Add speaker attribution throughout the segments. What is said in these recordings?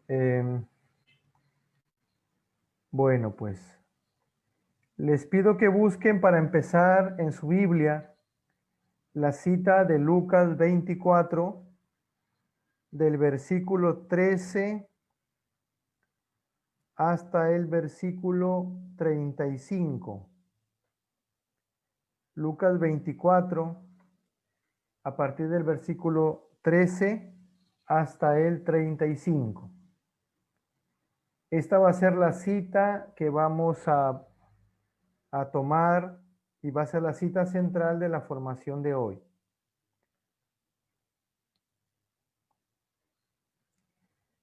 Speaker 1: Em, bueno, pues les pido que busquen para empezar en su Biblia la cita de Lucas 24, del versículo 13 hasta el versículo 35. Lucas 24, a partir del versículo 13 hasta el 35. Esta va a ser la cita que vamos a tomar y va a ser la cita central de la formación de hoy.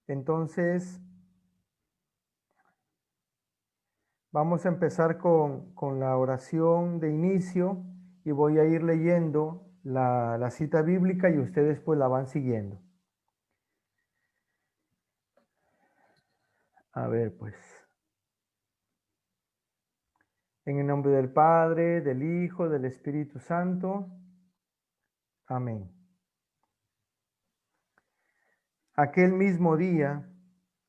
Speaker 1: Entonces, vamos a empezar con la oración de inicio y voy a ir leyendo la cita bíblica y ustedes pues la van siguiendo. A ver, pues. En el nombre del Padre, del Hijo, del Espíritu Santo. Amén. Aquel mismo día,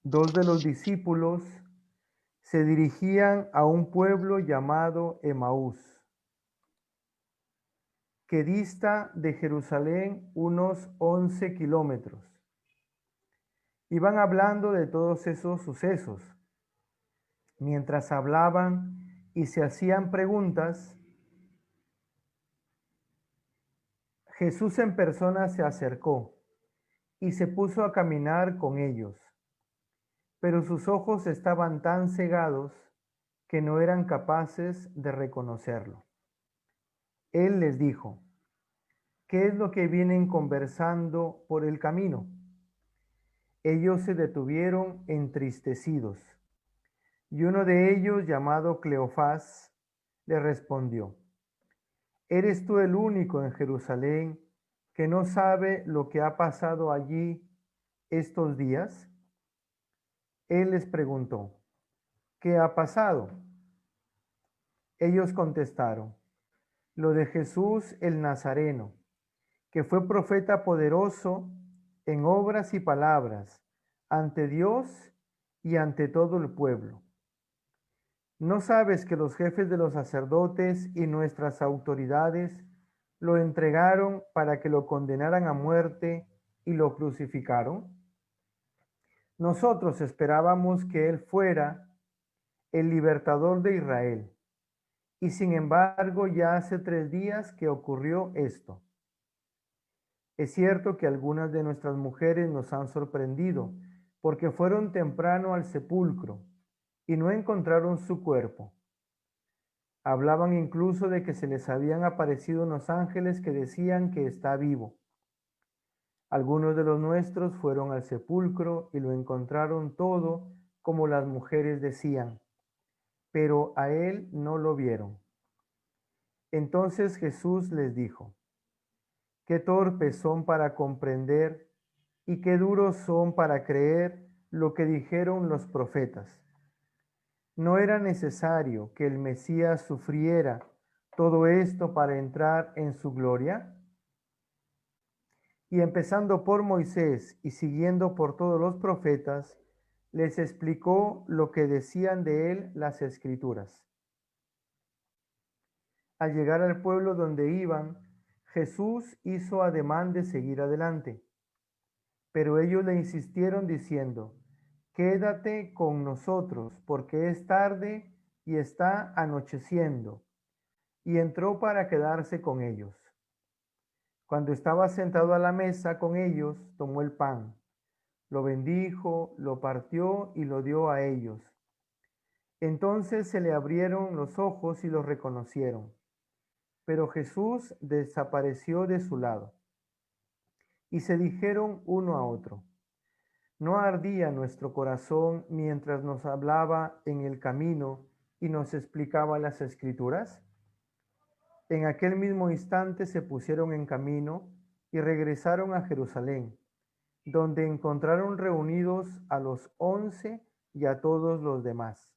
Speaker 1: dos de los discípulos se dirigían a un pueblo llamado Emaús, que dista de Jerusalén unos 11 kilómetros. Iban hablando de todos esos sucesos. Mientras hablaban y se hacían preguntas, Jesús en persona se acercó y se puso a caminar con ellos. Pero sus ojos estaban tan cegados que no eran capaces de reconocerlo. Él les dijo: ¿qué es lo que vienen conversando por el camino? Ellos se detuvieron entristecidos, y uno de ellos, llamado Cleofás, le respondió: ¿eres tú el único en Jerusalén que no sabe lo que ha pasado allí estos días? Él les preguntó: ¿qué ha pasado? Ellos contestaron: lo de Jesús el Nazareno, que fue profeta poderoso en obras y palabras ante Dios y ante todo el pueblo. ¿No sabes que los jefes de los sacerdotes y nuestras autoridades lo entregaron para que lo condenaran a muerte y lo crucificaron? Nosotros esperábamos que él fuera el libertador de Israel, y sin embargo ya hace 3 días que ocurrió esto. Es cierto que algunas de nuestras mujeres nos han sorprendido, porque fueron temprano al sepulcro y no encontraron su cuerpo. Hablaban incluso de que se les habían aparecido unos ángeles que decían que está vivo. Algunos de los nuestros fueron al sepulcro y lo encontraron todo como las mujeres decían, pero a él no lo vieron. Entonces Jesús les dijo: qué torpes son para comprender y qué duros son para creer lo que dijeron los profetas. ¿No era necesario que el Mesías sufriera todo esto para entrar en su gloria? Y empezando por Moisés y siguiendo por todos los profetas, les explicó lo que decían de él las Escrituras. Al llegar al pueblo donde iban, Jesús hizo ademán de seguir adelante, pero ellos le insistieron diciendo: quédate con nosotros, porque es tarde y está anocheciendo. Y entró para quedarse con ellos. Cuando estaba sentado a la mesa con ellos, tomó el pan, lo bendijo, lo partió y lo dio a ellos. Entonces se le abrieron los ojos y los reconocieron, pero Jesús desapareció de su lado. Y se dijeron uno a otro: ¿no ardía nuestro corazón mientras nos hablaba en el camino y nos explicaba las Escrituras? En aquel mismo instante se pusieron en camino y regresaron a Jerusalén, donde encontraron reunidos a los 11 y a todos los demás,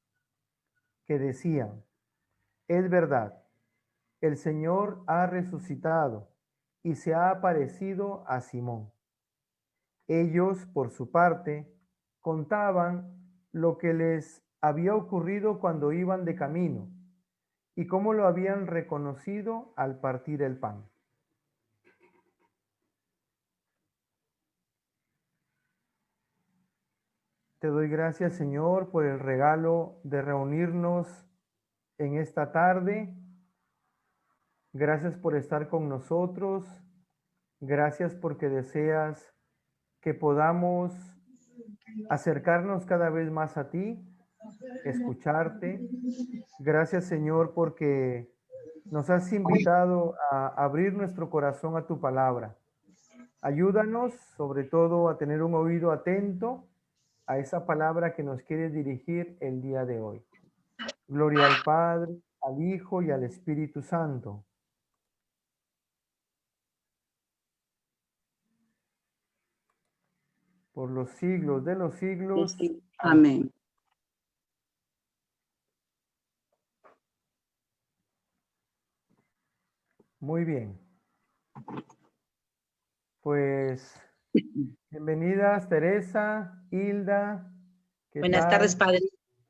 Speaker 1: que decían: es verdad, el Señor ha resucitado y se ha aparecido a Simón. Ellos, por su parte, contaban lo que les había ocurrido cuando iban de camino y cómo lo habían reconocido al partir el pan. Te doy gracias, Señor, por el regalo de reunirnos en esta tarde. Gracias por estar con nosotros. Gracias porque deseas que podamos acercarnos cada vez más a ti, escucharte. Gracias, Señor, porque nos has invitado a abrir nuestro corazón a tu palabra. Ayúdanos, sobre todo, a tener un oído atento a esa palabra que nos quieres dirigir el día de hoy. Gloria al Padre, al Hijo y al Espíritu Santo. Por los siglos de los siglos.
Speaker 2: Amén.
Speaker 1: Muy bien. Pues bienvenidas Teresa, Hilda. ¿Qué
Speaker 2: Buenas tardes,
Speaker 1: tal?
Speaker 2: padre.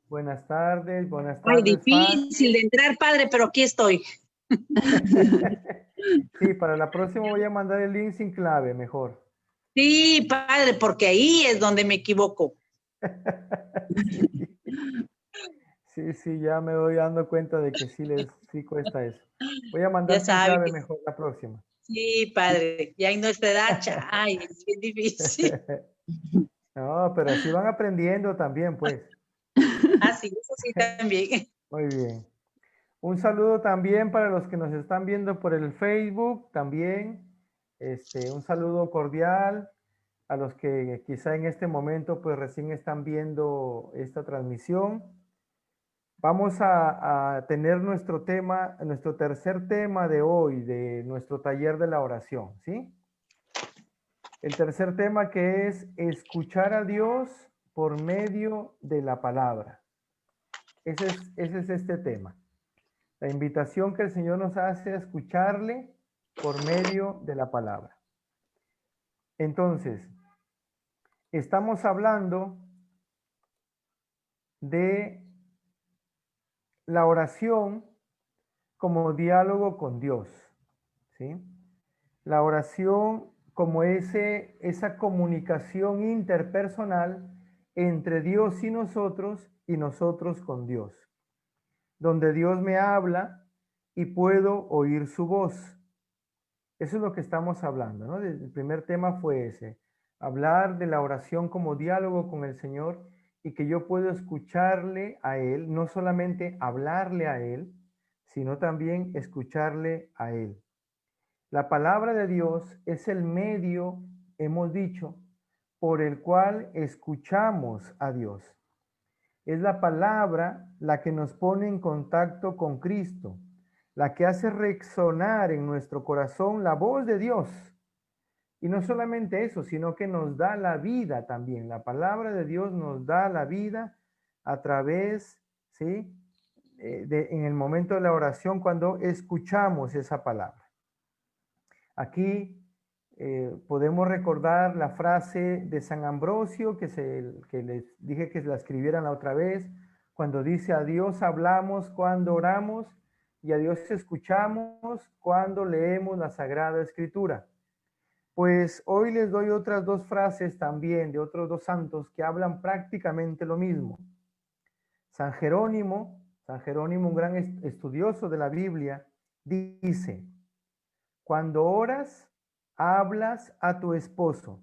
Speaker 1: Buenas tardes, buenas
Speaker 2: Ay,
Speaker 1: tardes.
Speaker 2: difícil de entrar, padre, pero aquí estoy.
Speaker 1: Sí, para la próxima voy a mandar el link sin clave, mejor.
Speaker 2: Sí, padre, porque ahí es donde me equivoco.
Speaker 1: Sí, ya me voy dando cuenta de que sí cuesta eso. Voy a mandar
Speaker 2: Ya
Speaker 1: sin
Speaker 2: sabe
Speaker 1: clave
Speaker 2: que
Speaker 1: mejor la próxima.
Speaker 2: sí, padre. Ya en nuestra edad, ay, es bien difícil.
Speaker 1: No, pero así van aprendiendo también, pues.
Speaker 2: Ah, sí, eso sí también.
Speaker 1: Muy bien. Un saludo también para los que nos están viendo por el Facebook también. Un saludo cordial a los que quizá en este momento pues recién están viendo esta transmisión. Vamos a tener nuestro tema, nuestro tercer tema de hoy, de nuestro taller de la oración, ¿sí? El tercer tema que es escuchar a Dios por medio de la palabra. Ese es este tema. La invitación que el Señor nos hace a escucharle por medio de la palabra. Entonces, estamos hablando de la oración como diálogo con Dios, ¿sí? La oración como esa comunicación interpersonal entre Dios y nosotros con Dios, donde Dios me habla y puedo oír su voz. Eso es lo que estamos hablando, ¿no? El primer tema fue ese, hablar de la oración como diálogo con el Señor y que yo puedo escucharle a Él, no solamente hablarle a Él, sino también escucharle a Él. La palabra de Dios es el medio, hemos dicho, por el cual escuchamos a Dios. Es la palabra la que nos pone en contacto con Cristo, la que hace resonar en nuestro corazón la voz de Dios. Y no solamente eso, sino que nos da la vida también. La palabra de Dios nos da la vida a través, ¿sí? En el momento de la oración, cuando escuchamos esa palabra. Aquí podemos recordar la frase de San Ambrosio que les dije que la escribieran la otra vez, cuando dice a Dios hablamos cuando oramos y a Dios escuchamos cuando leemos la Sagrada Escritura. Pues hoy les doy otras dos frases también de otros dos santos que hablan prácticamente lo mismo. San Jerónimo, un gran estudioso de la Biblia, dice: cuando oras, hablas a tu esposo.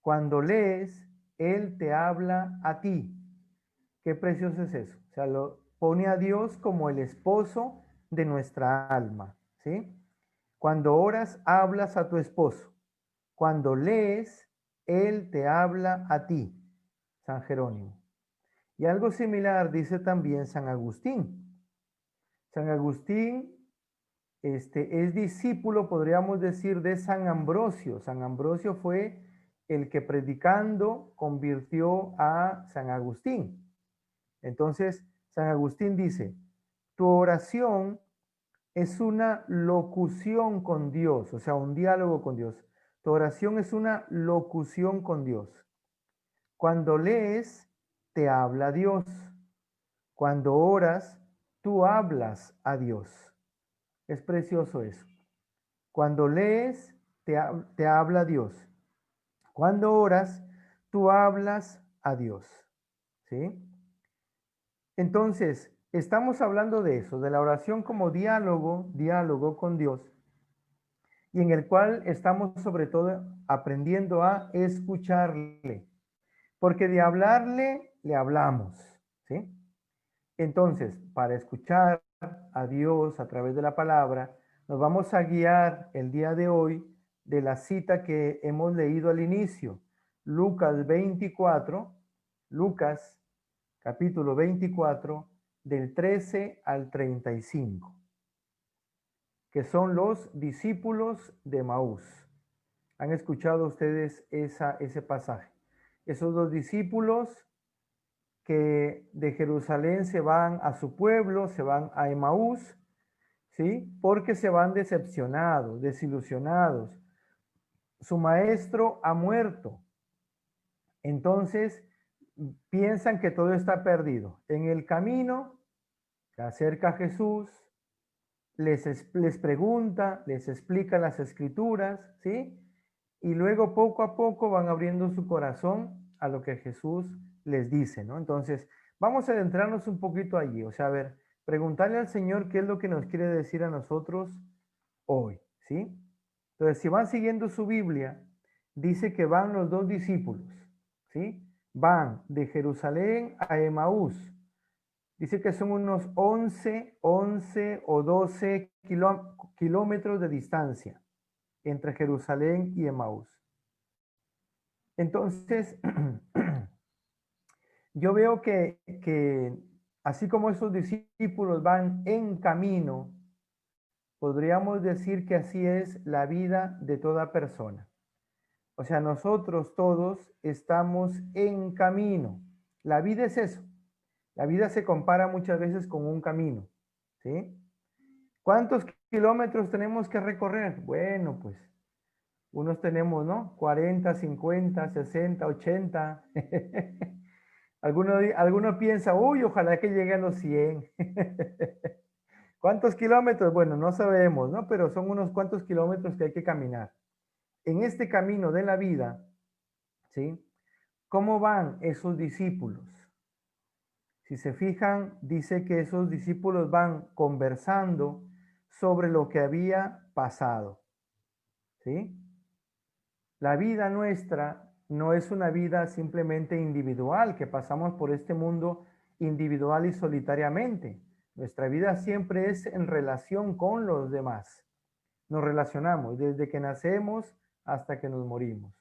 Speaker 1: Cuando lees, él te habla a ti. Qué precioso es eso. O sea, lo pone a Dios como el esposo de nuestra alma, ¿sí? Cuando oras, hablas a tu esposo. Cuando lees, él te habla a ti. San Jerónimo. Y algo similar dice también San Agustín. San Agustín es discípulo, podríamos decir, de San Ambrosio. San Ambrosio fue el que predicando convirtió a San Agustín. Entonces, San Agustín dice, tu oración es una locución con Dios, o sea, un diálogo con Dios. Tu oración es una locución con Dios. Cuando lees, te habla Dios. Cuando oras, tú hablas a Dios. Es precioso eso. Cuando lees, te habla Dios. Cuando oras, tú hablas a Dios. ¿Sí? Entonces, estamos hablando de eso, de la oración como diálogo con Dios, y en el cual estamos sobre todo aprendiendo a escucharle, porque de hablarle, le hablamos, ¿sí? Entonces, para escuchar a Dios a través de la palabra, nos vamos a guiar el día de hoy de la cita que hemos leído al inicio, Lucas 24, Lucas capítulo 24, del 13 al 35, que son los discípulos de Maús. ¿Han escuchado ustedes ese pasaje? Esos dos discípulos que de Jerusalén se van a su pueblo, se van a Emaús, ¿sí? Porque se van decepcionados, desilusionados. Su maestro ha muerto. Entonces, piensan que todo está perdido. En el camino, se acerca a Jesús, les pregunta, les explica las escrituras, ¿sí? Y luego poco a poco van abriendo su corazón a lo que Jesús les dice, ¿no? Entonces, vamos a adentrarnos un poquito allí, o sea, a ver, preguntarle al Señor qué es lo que nos quiere decir a nosotros hoy, ¿sí? Entonces, si van siguiendo su Biblia, dice que van los dos discípulos, ¿sí? Van de Jerusalén a Emaús. Dice que son unos 11 o 12 kilómetros de distancia entre Jerusalén y Emaús. Entonces, yo veo que así como esos discípulos van en camino, podríamos decir que así es la vida de toda persona. O sea, nosotros todos estamos en camino. La vida es eso. La vida se compara muchas veces con un camino, ¿sí? ¿Cuántos kilómetros tenemos que recorrer? Bueno, pues unos tenemos, ¿no? 40, 50, 60, 80. Alguno piensa, uy, ojalá que llegue a los 100. ¿Cuántos kilómetros? Bueno, no sabemos, ¿no? Pero son unos cuantos kilómetros que hay que caminar. En este camino de la vida, ¿sí? ¿Cómo van esos discípulos? Si se fijan, dice que esos discípulos van conversando sobre lo que había pasado, ¿sí? La vida nuestra no es una vida simplemente individual, que pasamos por este mundo individual y solitariamente. Nuestra vida siempre es en relación con los demás. Nos relacionamos desde que nacemos hasta que nos morimos,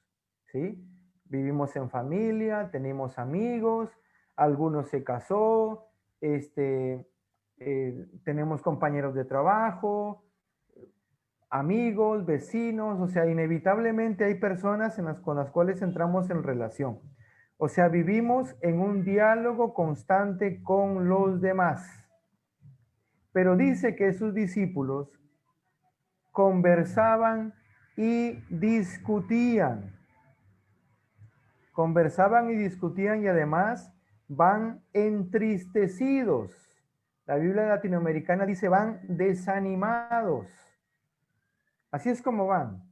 Speaker 1: ¿sí? Vivimos en familia, tenemos amigos, algunos se casó, tenemos compañeros de trabajo, amigos, vecinos, o sea, inevitablemente hay personas con las cuales entramos en relación. O sea, vivimos en un diálogo constante con los demás. Pero dice que sus discípulos conversaban y discutían. Conversaban y discutían y además van entristecidos. La Biblia latinoamericana dice van desanimados. Así es como van.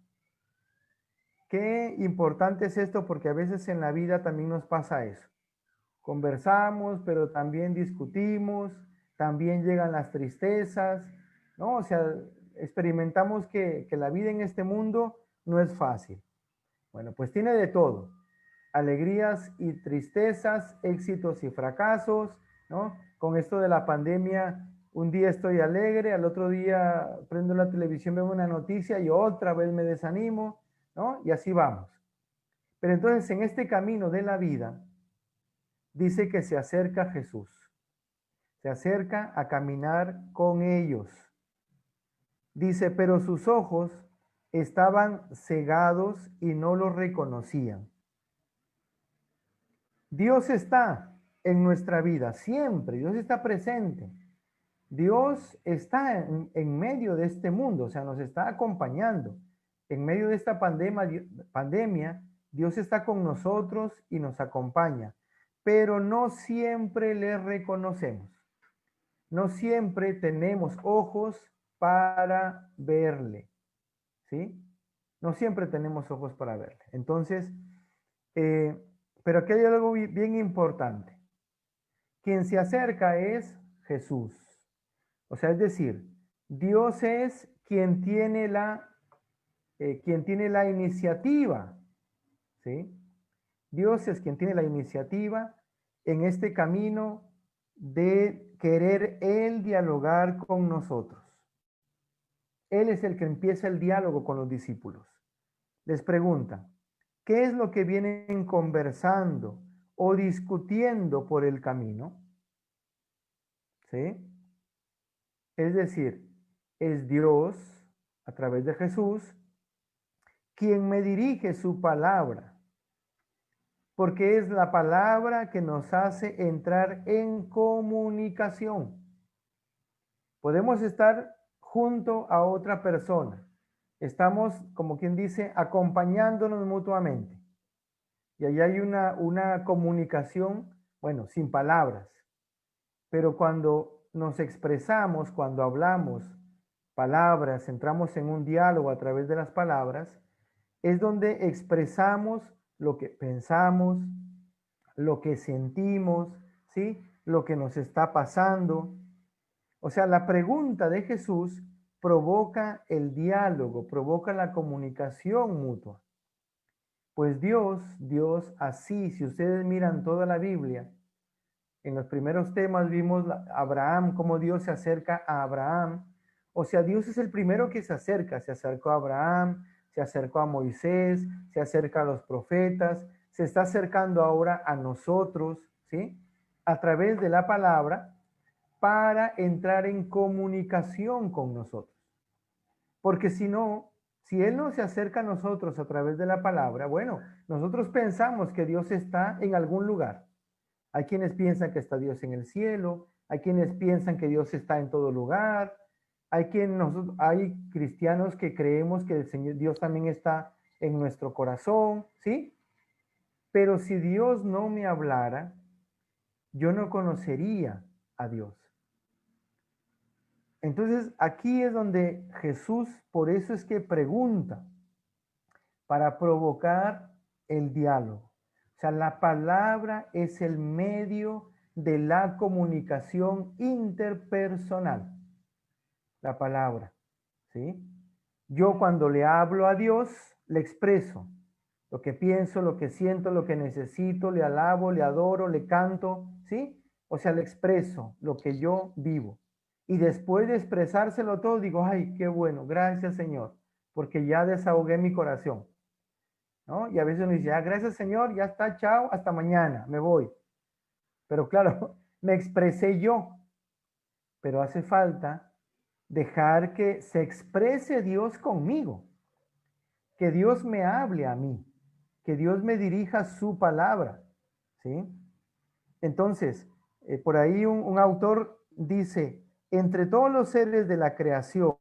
Speaker 1: Qué importante es esto porque a veces en la vida también nos pasa eso. Conversamos, pero también discutimos, también llegan las tristezas, ¿no? O sea, experimentamos que la vida en este mundo no es fácil. Bueno, pues tiene de todo. Alegrías y tristezas, éxitos y fracasos, ¿no? Con esto de la pandemia, un día estoy alegre, al otro día prendo la televisión, veo una noticia y otra vez me desanimo, ¿no? Y así vamos. Pero entonces en este camino de la vida, dice que se acerca Jesús. Se acerca a caminar con ellos. Dice, pero sus ojos estaban cegados y no lo reconocían. Dios está en nuestra vida siempre, Dios está presente. Dios está en medio de este mundo, o sea, nos está acompañando. En medio de esta pandemia, Dios está con nosotros y nos acompaña, pero no siempre le reconocemos. No siempre tenemos ojos para verle, ¿sí? No siempre tenemos ojos para verle. Entonces, pero aquí hay algo bien importante. Quien se acerca es Jesús. O sea, es decir, Dios es quien tiene la iniciativa, ¿sí? Dios es quien tiene la iniciativa en este camino de querer Él dialogar con nosotros. Él es el que empieza el diálogo con los discípulos. Les pregunta, ¿qué es lo que vienen conversando o discutiendo por el camino? ¿Sí? Es decir, es Dios, a través de Jesús, quien me dirige su palabra, porque es la palabra que nos hace entrar en comunicación. Podemos estar junto a otra persona. Estamos, como quien dice, acompañándonos mutuamente. Y ahí hay una comunicación, bueno, sin palabras. Pero cuando nos expresamos, cuando hablamos palabras, entramos en un diálogo a través de las palabras, es donde expresamos lo que pensamos, lo que sentimos, ¿sí? Lo que nos está pasando. O sea, la pregunta de Jesús provoca el diálogo, provoca la comunicación mutua. Pues Dios así, si ustedes miran toda la Biblia, en los primeros temas vimos a Abraham, cómo Dios se acerca a Abraham. O sea, Dios es el primero que se acercó a Abraham, se acercó a Moisés, se acerca a los profetas, se está acercando ahora a nosotros, ¿sí? A través de la palabra para entrar en comunicación con nosotros. Porque si no, si Él no se acerca a nosotros a través de la palabra, bueno, nosotros pensamos que Dios está en algún lugar. Hay quienes piensan que está Dios en el cielo, hay quienes piensan que Dios está en todo lugar, hay cristianos que creemos que el Señor Dios también está en nuestro corazón, ¿sí? Pero si Dios no me hablara, yo no conocería a Dios. Entonces, aquí es donde Jesús, por eso es que pregunta, para provocar el diálogo. O sea, la palabra es el medio de la comunicación interpersonal. La palabra, ¿sí? Yo cuando le hablo a Dios, le expreso lo que pienso, lo que siento, lo que necesito, le alabo, le adoro, le canto, ¿sí? O sea, le expreso lo que yo vivo. Y después de expresárselo todo, digo, ay, qué bueno, gracias Señor, porque ya desahogué mi corazón, ¿no? Y a veces uno dice, ah, gracias Señor, ya está, chao, hasta mañana, me voy. Pero claro, me expresé yo, pero hace falta dejar que se exprese Dios conmigo, que Dios me hable a mí, que Dios me dirija su palabra, ¿sí? Entonces, por ahí un autor dice, entre todos los seres de la creación,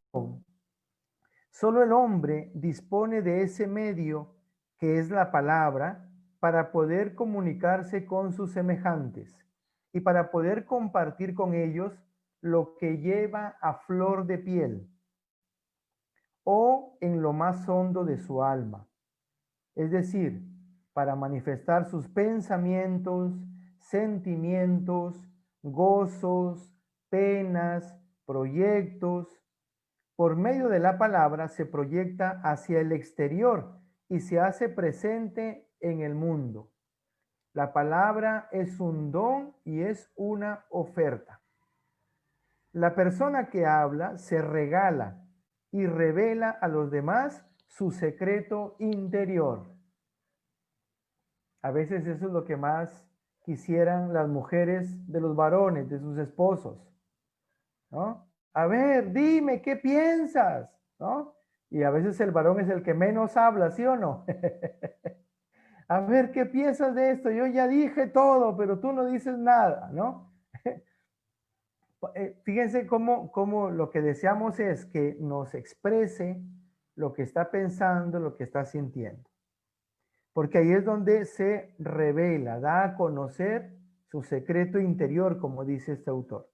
Speaker 1: solo el hombre dispone de ese medio que es la palabra para poder comunicarse con sus semejantes y para poder compartir con ellos lo que lleva a flor de piel o en lo más hondo de su alma. Es decir, para manifestar sus pensamientos, sentimientos, gozos, penas, proyectos. Por medio de la palabra se proyecta hacia el exterior y se hace presente en el mundo. La palabra es un don y es una oferta. La persona que habla se regala y revela a los demás su secreto interior. A veces eso es lo que más quisieran las mujeres de los varones, de sus esposos, ¿no? A ver, dime, ¿qué piensas? ¿No? Y a veces el varón es el que menos habla, ¿sí o no? A ver, ¿qué piensas de esto? Yo ya dije todo, pero tú no dices nada, ¿no? Fíjense cómo lo que deseamos es que nos exprese lo que está pensando, lo que está sintiendo. porque ahí es donde se revela, da a conocer su secreto interior, como dice este autor.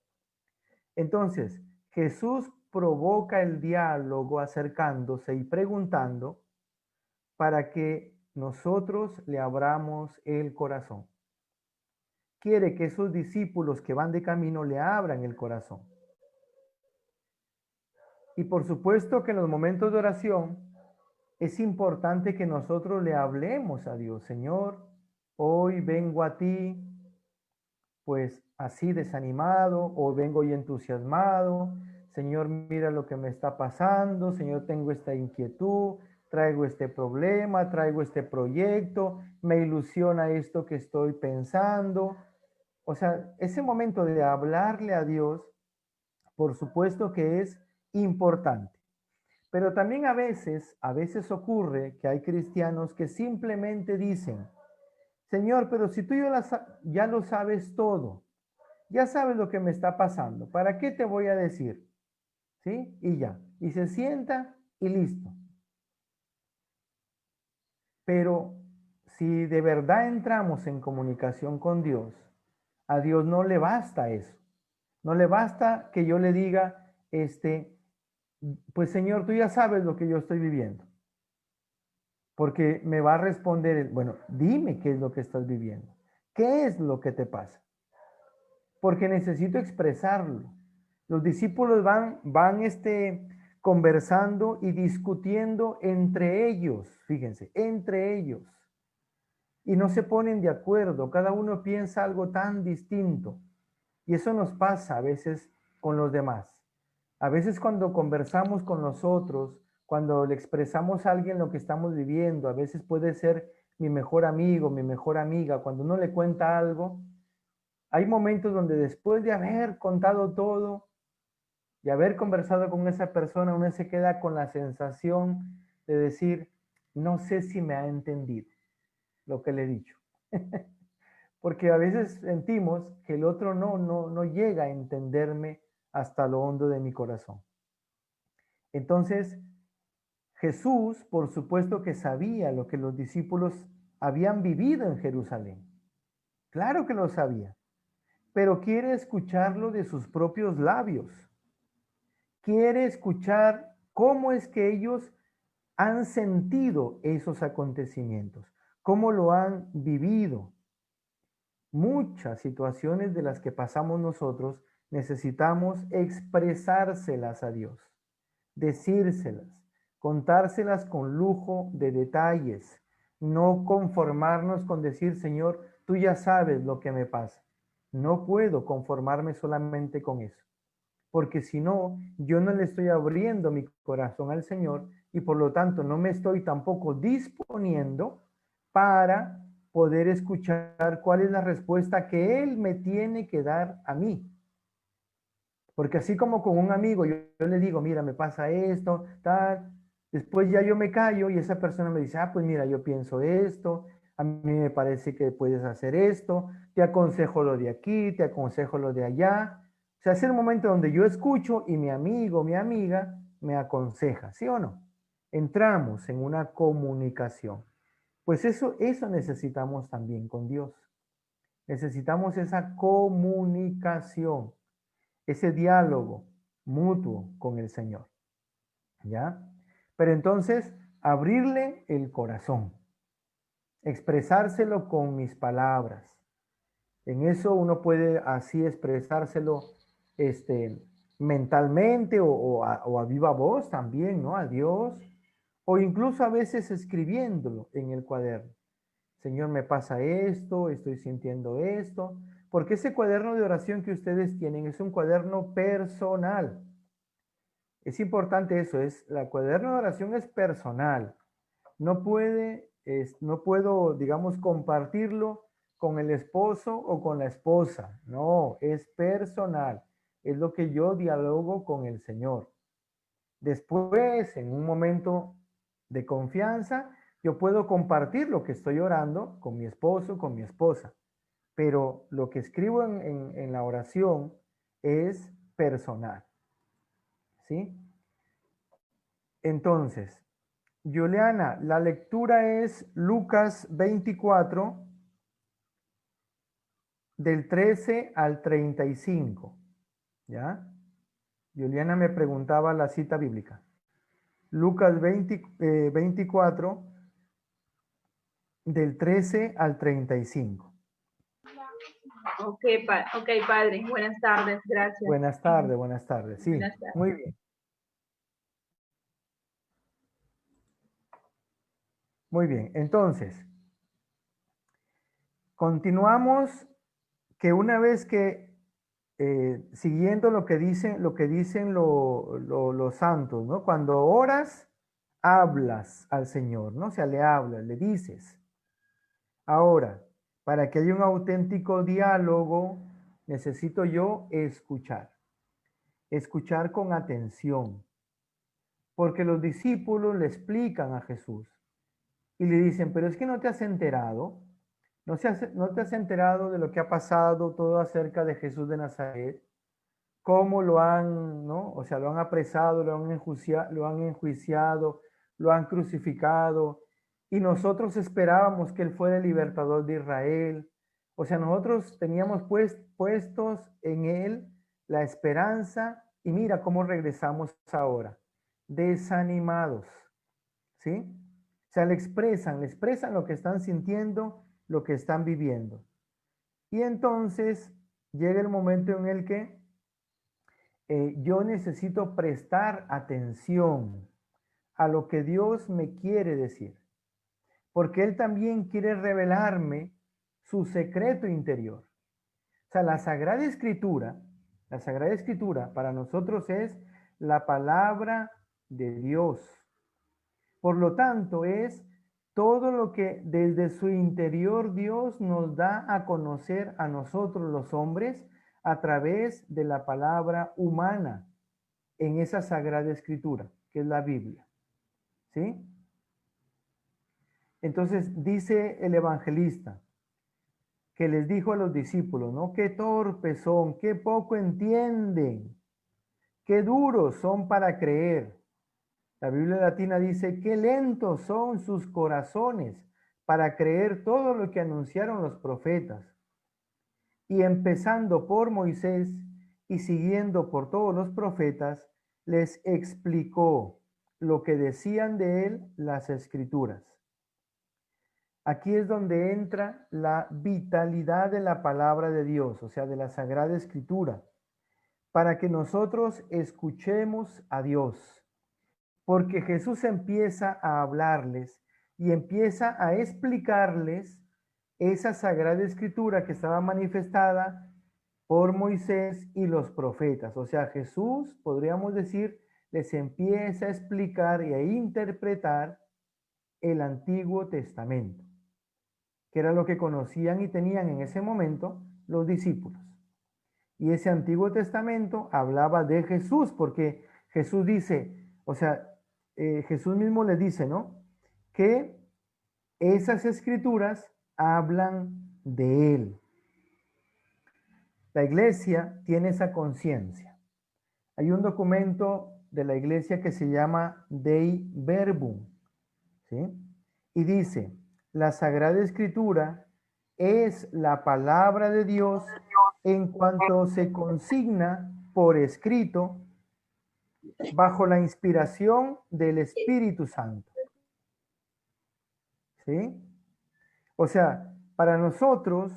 Speaker 1: Entonces, Jesús provoca el diálogo acercándose y preguntando para que nosotros le abramos el corazón. Quiere que esos discípulos que van de camino le abran el corazón. Y por supuesto que en los momentos de oración es importante que nosotros le hablemos a Dios. Señor, hoy vengo a ti, pues así desanimado, o vengo y entusiasmado. Señor, mira lo que me está pasando. Señor, tengo esta inquietud, traigo este problema, traigo este proyecto, me ilusiona esto que estoy pensando. O sea, ese momento de hablarle a Dios, por supuesto que es importante. Pero también a veces ocurre que hay cristianos que simplemente dicen, Señor, pero si tú ya lo sabes todo, ya sabes lo que me está pasando, ¿para qué te voy a decir? ¿Sí? Y ya. Y se sienta y listo. Pero si de verdad entramos en comunicación con Dios, a Dios no le basta eso. No le basta que yo le diga, pues Señor, tú ya sabes lo que yo estoy viviendo. Porque me va a responder, bueno, dime qué es lo que estás viviendo. ¿Qué es lo que te pasa? Porque necesito expresarlo. Los discípulos van conversando y discutiendo entre ellos, fíjense, entre ellos. Y no se ponen de acuerdo, cada uno piensa algo tan distinto. Y eso nos pasa a veces con los demás. A veces cuando conversamos con nosotros, cuando le expresamos a alguien lo que estamos viviendo, a veces puede ser mi mejor amigo, mi mejor amiga, cuando uno le cuenta algo, hay momentos donde después de haber contado todo y haber conversado con esa persona, uno se queda con la sensación de decir, no sé si me ha entendido lo que le he dicho. Porque a veces sentimos que el otro no llega a entenderme hasta lo hondo de mi corazón. Entonces, Jesús, por supuesto que sabía lo que los discípulos habían vivido en Jerusalén. Claro que lo sabía, pero quiere escucharlo de sus propios labios. Quiere escuchar cómo es que ellos han sentido esos acontecimientos, cómo lo han vivido. Muchas situaciones de las que pasamos nosotros necesitamos expresárselas a Dios, decírselas, contárselas con lujo de detalles, no conformarnos con decir, Señor, tú ya sabes lo que me pasa. No puedo conformarme solamente con eso, porque si no, yo no le estoy abriendo mi corazón al Señor y por lo tanto no me estoy tampoco disponiendo para poder escuchar cuál es la respuesta que Él me tiene que dar a mí. Porque así como con un amigo, yo le digo, mira, me pasa esto, tal, después ya yo me callo y esa persona me dice, pues mira, yo pienso esto, a mí me parece que puedes hacer esto, te aconsejo lo de aquí, te aconsejo lo de allá. O sea, es el momento donde yo escucho y mi amigo, mi amiga me aconseja, ¿sí o no? Entramos en una comunicación. Pues eso necesitamos también con Dios. Necesitamos esa comunicación, ese diálogo mutuo con el Señor. ¿Ya? Pero entonces, abrirle el corazón, expresárselo con mis palabras. En eso uno puede así expresárselo mentalmente o a viva voz también, ¿no? A Dios, o incluso a veces escribiéndolo en el cuaderno. Señor, me pasa esto, estoy sintiendo esto, porque ese cuaderno de oración que ustedes tienen es un cuaderno personal. Es importante eso, la cuaderno de oración es personal. No puedo, digamos, compartirlo con el esposo o con la esposa. No, es personal. Es lo que yo dialogo con el Señor. Después, en un momento de confianza, yo puedo compartir lo que estoy orando con mi esposo, con mi esposa. Pero lo que escribo en la oración es personal. ¿Sí? Entonces, Juliana, la lectura es Lucas 24, del 13 al 35. ¿Ya? Juliana me preguntaba la cita bíblica. Lucas 24, del 13 al 35.
Speaker 3: Ok, padre. Buenas tardes, gracias.
Speaker 1: Buenas tardes, buenas tardes. Sí,
Speaker 3: Buenas tardes.
Speaker 1: muy bien. Muy bien, entonces, continuamos que una vez que, siguiendo lo que dicen los santos, ¿no? Cuando oras, hablas al Señor, ¿no? O sea, le hablas, le dices. Ahora, para que haya un auténtico diálogo, necesito yo escuchar con atención, porque los discípulos le explican a Jesús y le dicen, pero es que no te has enterado, no te has enterado de lo que ha pasado todo acerca de Jesús de Nazaret, cómo lo han, ¿no? O sea, lo han apresado, lo han enjuiciado, lo han crucificado, y nosotros esperábamos que Él fuera el libertador de Israel. O sea, nosotros teníamos puestos en Él la esperanza, y mira cómo regresamos ahora, desanimados, ¿sí? O sea, le expresan lo que están sintiendo, lo que están viviendo. Y entonces llega el momento en el que yo necesito prestar atención a lo que Dios me quiere decir, porque Él también quiere revelarme su secreto interior. O sea, la Sagrada Escritura para nosotros es la palabra de Dios. Por lo tanto, es todo lo que desde su interior Dios nos da a conocer a nosotros los hombres a través de la palabra humana en esa Sagrada Escritura, que es la Biblia. ¿Sí? Entonces dice el evangelista que les dijo a los discípulos, ¿no? Qué torpes son, qué poco entienden, qué duros son para creer. La Biblia latina dice, qué lentos son sus corazones para creer todo lo que anunciaron los profetas. Y empezando por Moisés y siguiendo por todos los profetas, les explicó lo que decían de él las escrituras. Aquí es donde entra la vitalidad de la palabra de Dios, o sea, de la Sagrada Escritura, para que nosotros escuchemos a Dios. Porque Jesús empieza a hablarles y empieza a explicarles esa Sagrada Escritura que estaba manifestada por Moisés y los profetas. O sea, Jesús, podríamos decir, les empieza a explicar y a interpretar el Antiguo Testamento, que era lo que conocían y tenían en ese momento los discípulos. Y ese Antiguo Testamento hablaba de Jesús, porque Jesús dice, o sea, Jesús mismo les dice, ¿no? Que esas escrituras hablan de Él. La iglesia tiene esa conciencia. Hay un documento de la iglesia que se llama Dei Verbum, ¿sí? Y dice, la Sagrada Escritura es la palabra de Dios en cuanto se consigna por escrito bajo la inspiración del Espíritu Santo. ¿Sí? O sea, para nosotros,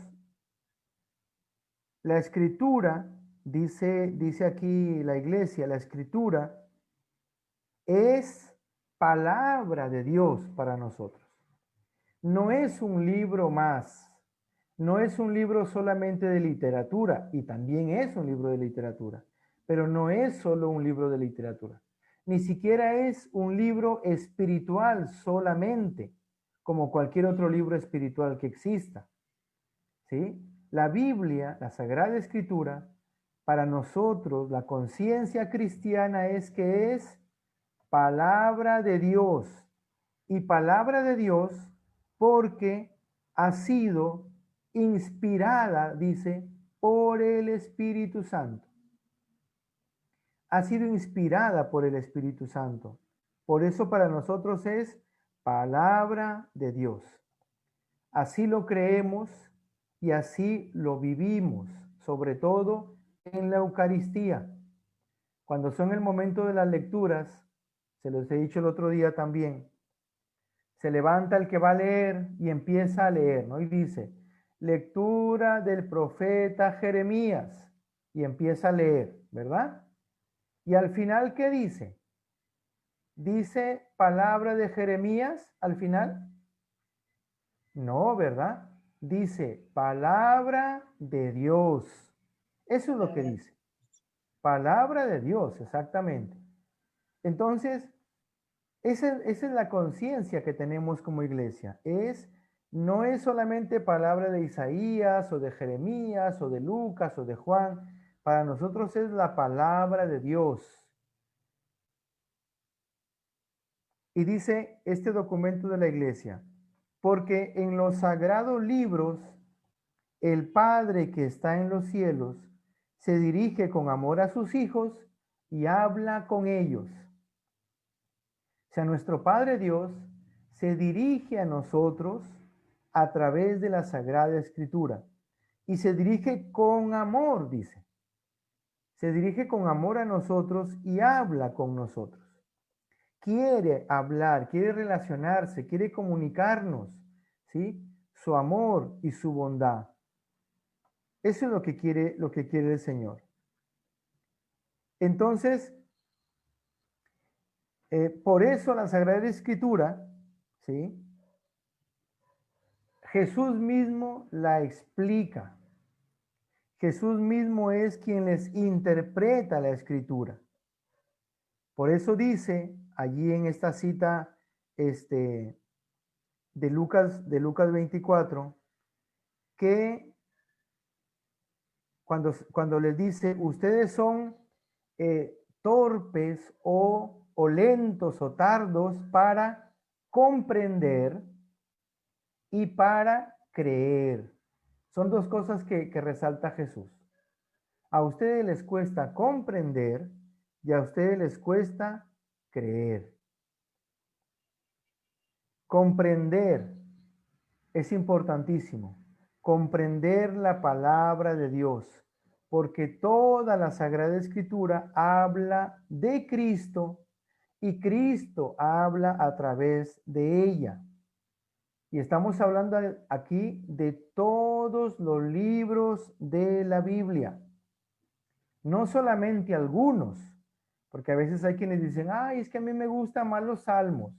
Speaker 1: la escritura, dice aquí la iglesia, la escritura es palabra de Dios para nosotros. No es un libro más, no es un libro solamente de literatura, y también es un libro de literatura, pero no es solo un libro de literatura. Ni siquiera es un libro espiritual solamente, como cualquier otro libro espiritual que exista. ¿Sí? La Biblia, la Sagrada Escritura, para nosotros, la conciencia cristiana es que es palabra de Dios. Y palabra de Dios porque ha sido inspirada, dice, por el Espíritu Santo. Ha sido inspirada por el Espíritu Santo. Por eso para nosotros es palabra de Dios. Así lo creemos y así lo vivimos, sobre todo en la Eucaristía. Cuando son el momento de las lecturas, se los he dicho el otro día también, se levanta el que va a leer y empieza a leer, ¿no? Y dice, lectura del profeta Jeremías, y empieza a leer, ¿verdad? Y al final, ¿qué dice? ¿Dice palabra de Jeremías al final? No, ¿verdad? Dice palabra de Dios. Eso es lo que dice. Palabra de Dios, exactamente. Entonces, esa es la conciencia que tenemos como iglesia. No es solamente palabra de Isaías o de Jeremías o de Lucas o de Juan. Para nosotros es la palabra de Dios. Y dice este documento de la iglesia, porque en los sagrados libros el Padre que está en los cielos se dirige con amor a sus hijos y habla con ellos. O sea, nuestro Padre Dios se dirige a nosotros a través de la Sagrada Escritura y se dirige con amor, dice. Se dirige con amor a nosotros y habla con nosotros. Quiere hablar, quiere relacionarse, quiere comunicarnos, ¿sí? Su amor y su bondad. Eso es lo que quiere el Señor. Entonces, por eso la Sagrada Escritura, ¿sí? Jesús mismo la explica. Jesús mismo es quien les interpreta la Escritura. Por eso dice allí en esta cita de Lucas 24 que cuando les dice, ustedes son torpes o lentos o tardos para comprender y para creer. Son dos cosas que resalta Jesús. A ustedes les cuesta comprender y a ustedes les cuesta creer. Comprender es importantísimo. Comprender la palabra de Dios, porque toda la Sagrada Escritura habla de Cristo y Cristo habla a través de ella. Y estamos hablando aquí de todos los libros de la Biblia, no solamente algunos, porque a veces hay quienes dicen, ay, es que a mí me gustan más los salmos.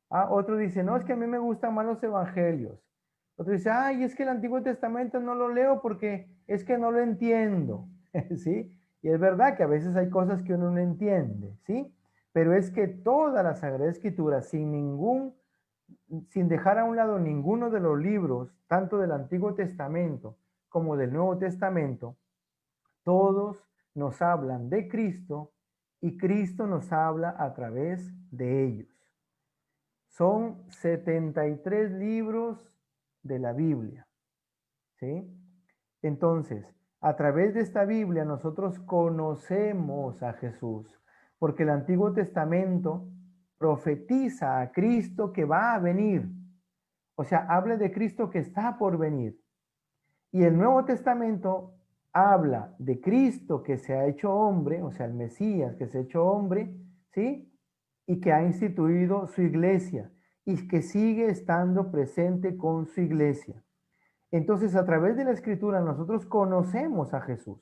Speaker 1: Otro dice, no, es que a mí me gustan más los evangelios. Otro dice, ay, es que el Antiguo Testamento no lo leo porque es que no lo entiendo, ¿sí? Y es verdad que a veces hay cosas que uno no entiende, ¿sí? Pero es que toda la Sagrada Escritura, sin dejar a un lado ninguno de los libros, tanto del Antiguo Testamento como del Nuevo Testamento, todos nos hablan de Cristo y Cristo nos habla a través de ellos. Son 73 libros de la Biblia, ¿sí? Entonces, a través de esta Biblia nosotros conocemos a Jesús, porque el Antiguo Testamento profetiza a Cristo que va a venir. O sea, habla de Cristo que está por venir. Y el Nuevo Testamento habla de Cristo que se ha hecho hombre, o sea, el Mesías que se ha hecho hombre, ¿sí? Y que ha instituido su iglesia y que sigue estando presente con su iglesia. Entonces, a través de la Escritura nosotros conocemos a Jesús,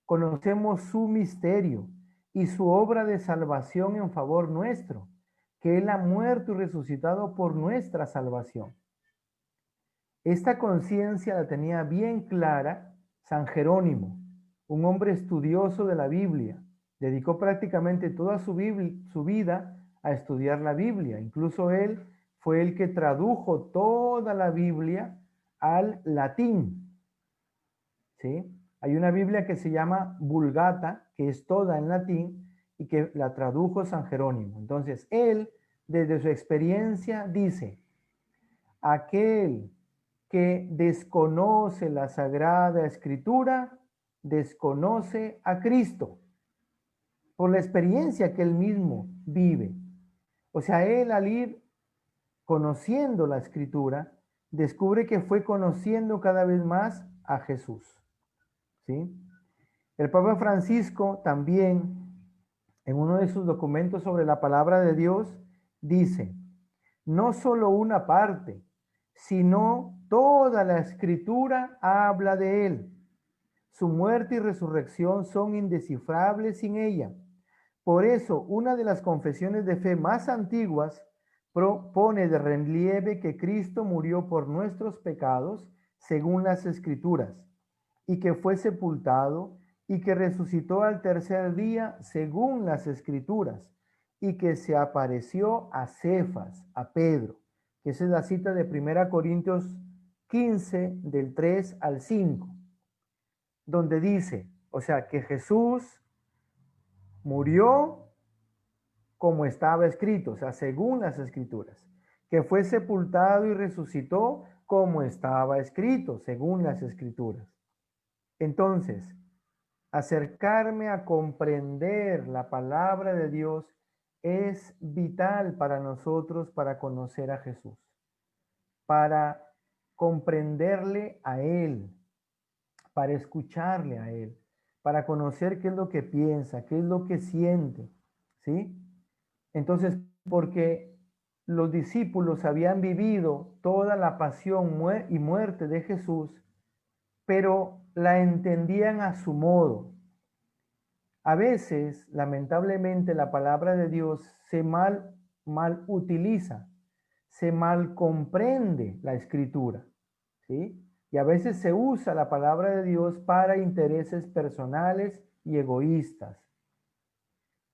Speaker 1: conocemos su misterio y su obra de salvación en favor nuestro, que Él ha muerto y resucitado por nuestra salvación. Esta conciencia la tenía bien clara San Jerónimo, un hombre estudioso de la Biblia. Dedicó prácticamente toda su vida a estudiar la Biblia. Incluso él fue el que tradujo toda la Biblia al latín. ¿Sí? Hay una Biblia que se llama Vulgata, que es toda en latín y que la tradujo San Jerónimo. Entonces, él, desde su experiencia, dice, aquel que desconoce la Sagrada Escritura, desconoce a Cristo, por la experiencia que él mismo vive. O sea, él al ir conociendo la escritura, descubre que fue conociendo cada vez más a Jesús. ¿Sí? El Papa Francisco también, en uno de sus documentos sobre la palabra de Dios, dice, no solo una parte, sino toda la escritura habla de él. Su muerte y resurrección son indescifrables sin ella. Por eso, una de las confesiones de fe más antiguas propone de relieve que Cristo murió por nuestros pecados, según las Escrituras, y que fue sepultado y que resucitó al tercer día, según las Escrituras, y que se apareció a Cefas, a Pedro, que esa es la cita de 1 Corintios 15, del 3 al 5, donde dice, o sea, que Jesús murió como estaba escrito, o sea, según las Escrituras, que fue sepultado y resucitó como estaba escrito, según las Escrituras. Entonces, acercarme a comprender la palabra de Dios es vital para nosotros para conocer a Jesús, para comprenderle a Él, para escucharle a Él, para conocer qué es lo que piensa, qué es lo que siente, ¿sí? Entonces, porque los discípulos habían vivido toda la pasión y muerte de Jesús, pero la entendían a su modo. A veces, lamentablemente, la palabra de Dios se mal utiliza, se mal comprende la escritura, ¿sí? Y a veces se usa la palabra de Dios para intereses personales y egoístas.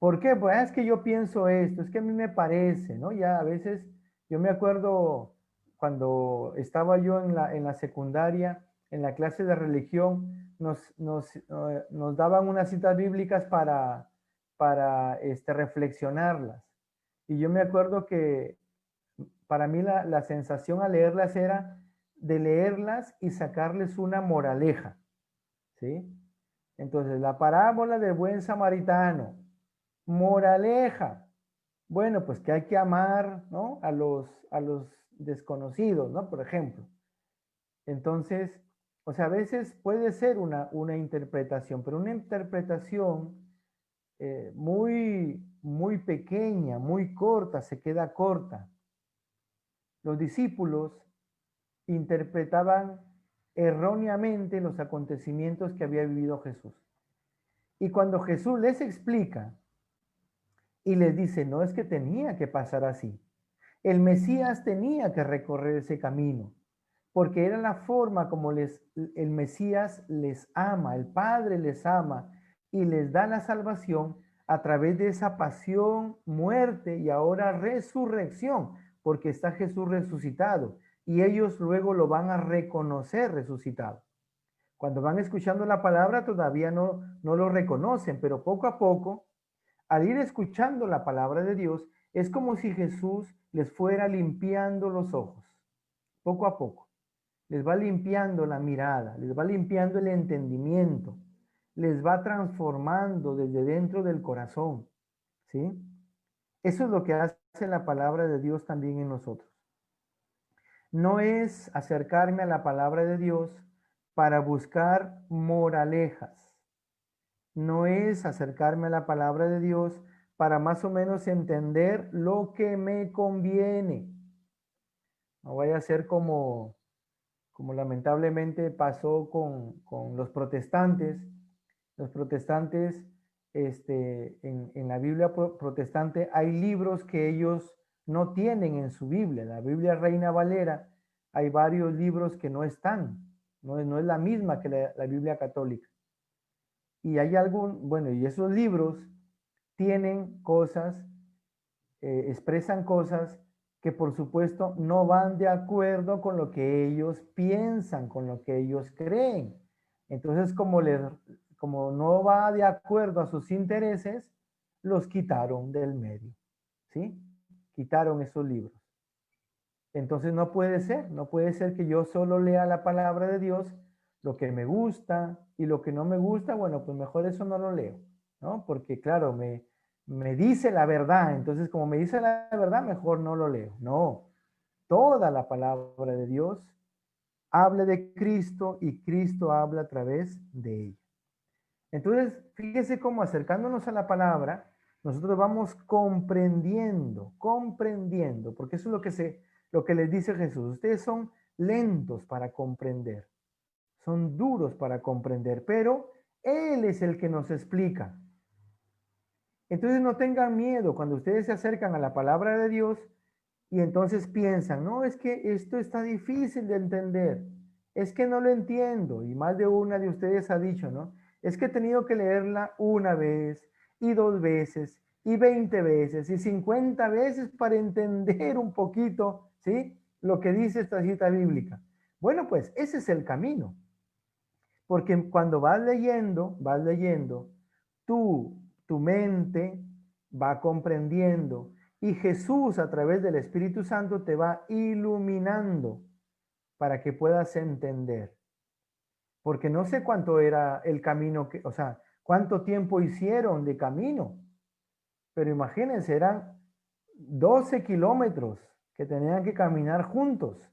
Speaker 1: ¿Por qué? Pues es que yo pienso esto, es que a mí me parece, ¿no? Ya a veces, yo me acuerdo cuando estaba yo en la secundaria, en la clase de religión, nos daban unas citas bíblicas para reflexionarlas. Y yo me acuerdo que para mí la sensación al leerlas era de leerlas y sacarles una moraleja, ¿sí? Entonces, la parábola del buen samaritano, moraleja. Bueno, pues que hay que amar, ¿no? A los desconocidos, ¿no? Por ejemplo. Entonces, o sea, a veces puede ser una interpretación, pero una interpretación muy pequeña, muy corta, se queda corta. Los discípulos interpretaban erróneamente los acontecimientos que había vivido Jesús. Y cuando Jesús les explica y les dice, no es que tenía que pasar así, el Mesías tenía que recorrer ese camino, porque era la forma como el Mesías les ama, el Padre les ama y les da la salvación a través de esa pasión, muerte y ahora resurrección, porque está Jesús resucitado y ellos luego lo van a reconocer resucitado. Cuando van escuchando la palabra todavía no lo reconocen, pero poco a poco, al ir escuchando la palabra de Dios, es como si Jesús les fuera limpiando los ojos, poco a poco. Les va limpiando la mirada, les va limpiando el entendimiento, les va transformando desde dentro del corazón, ¿sí? Eso es lo que hace la palabra de Dios también en nosotros. No es acercarme a la palabra de Dios para buscar moralejas. No es acercarme a la palabra de Dios para más o menos entender lo que me conviene. No vaya a ser como lamentablemente pasó con los protestantes. Los protestantes, en la Biblia protestante hay libros que ellos no tienen en su Biblia. La Biblia Reina Valera hay varios libros que no están. No es la misma que la Biblia católica. Y hay y esos libros tienen cosas, expresan cosas que por supuesto no van de acuerdo con lo que ellos piensan, con lo que ellos creen. Entonces, como no va de acuerdo a sus intereses, los quitaron del medio, ¿sí? Quitaron esos libros. Entonces no puede ser que yo solo lea la palabra de Dios, lo que me gusta y lo que no me gusta, bueno, pues mejor eso no lo leo, ¿no? Porque claro, me me dice la verdad, entonces como me dice la verdad, mejor no lo leo. No, toda la palabra de Dios habla de Cristo y Cristo habla a través de ella. Entonces, fíjese cómo acercándonos a la palabra, nosotros vamos comprendiendo, porque eso es lo que les dice Jesús. Ustedes son lentos para comprender, son duros para comprender, pero Él es el que nos explica. Entonces no tengan miedo cuando ustedes se acercan a la palabra de Dios y entonces piensan, no, es que esto está difícil de entender, es que no lo entiendo. Y más de una de ustedes ha dicho, ¿no? Es que he tenido que leerla una vez y 2 veces y 20 veces y 50 veces para entender un poquito, ¿sí? Lo que dice esta cita bíblica. Bueno, pues ese es el camino. Porque cuando vas leyendo, tu mente va comprendiendo y Jesús a través del Espíritu Santo te va iluminando para que puedas entender. Porque no sé cuánto era el camino o sea, cuánto tiempo hicieron de camino. Pero imagínense, eran 12 kilómetros que tenían que caminar juntos.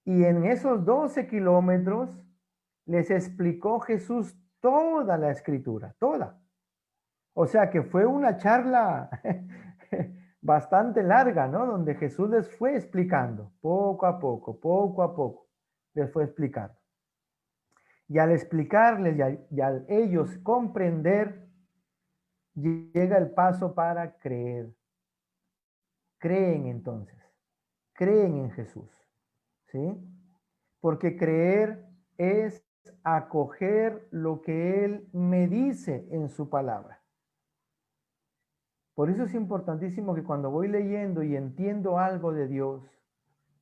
Speaker 1: Y en esos 12 kilómetros les explicó Jesús toda la escritura, toda. O sea que fue una charla bastante larga, ¿no? Donde Jesús les fue explicando, poco a poco, les fue explicando. Y al explicarles y al ellos comprender, llega el paso para creer. Creen entonces, creen en Jesús, ¿sí? Porque creer es acoger lo que Él me dice en su palabra. Por eso es importantísimo que cuando voy leyendo y entiendo algo de Dios,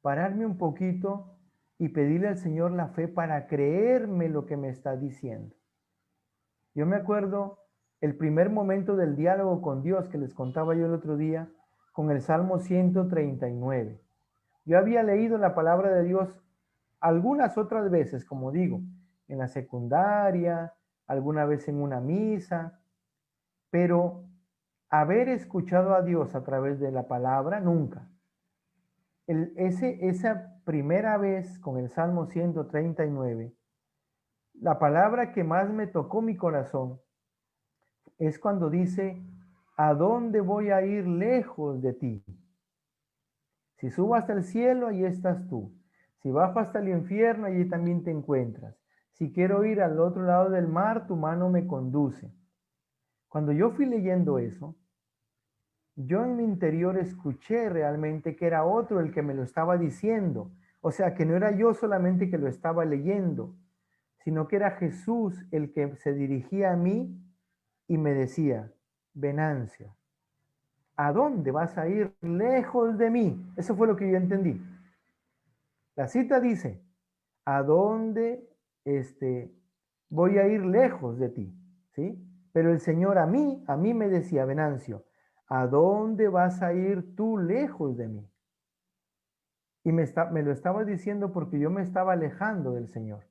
Speaker 1: pararme un poquito y pedirle al Señor la fe para creerme lo que me está diciendo. Yo me acuerdo el primer momento del diálogo con Dios que les contaba yo el otro día con el Salmo 139. Yo había leído la palabra de Dios algunas otras veces, como digo, en la secundaria, alguna vez en una misa, pero haber escuchado a Dios a través de la palabra, nunca. Esa primera vez con el Salmo 139, la palabra que más me tocó mi corazón es cuando dice, ¿a dónde voy a ir lejos de ti? Si subo hasta el cielo, allí estás tú. Si bajo hasta el infierno, allí también te encuentras. Si quiero ir al otro lado del mar, tu mano me conduce. Cuando yo fui leyendo eso, yo en mi interior escuché realmente que era otro el que me lo estaba diciendo. O sea, que no era yo solamente que lo estaba leyendo, sino que era Jesús el que se dirigía a mí y me decía, Venancio, ¿a dónde vas a ir lejos de mí? Eso fue lo que yo entendí. La cita dice, ¿a dónde voy a ir lejos de ti? ¿Sí? Pero el Señor a mí me decía, Venancio, ¿a dónde vas a ir tú lejos de mí? Y me lo estaba diciendo porque yo me estaba alejando del Señor.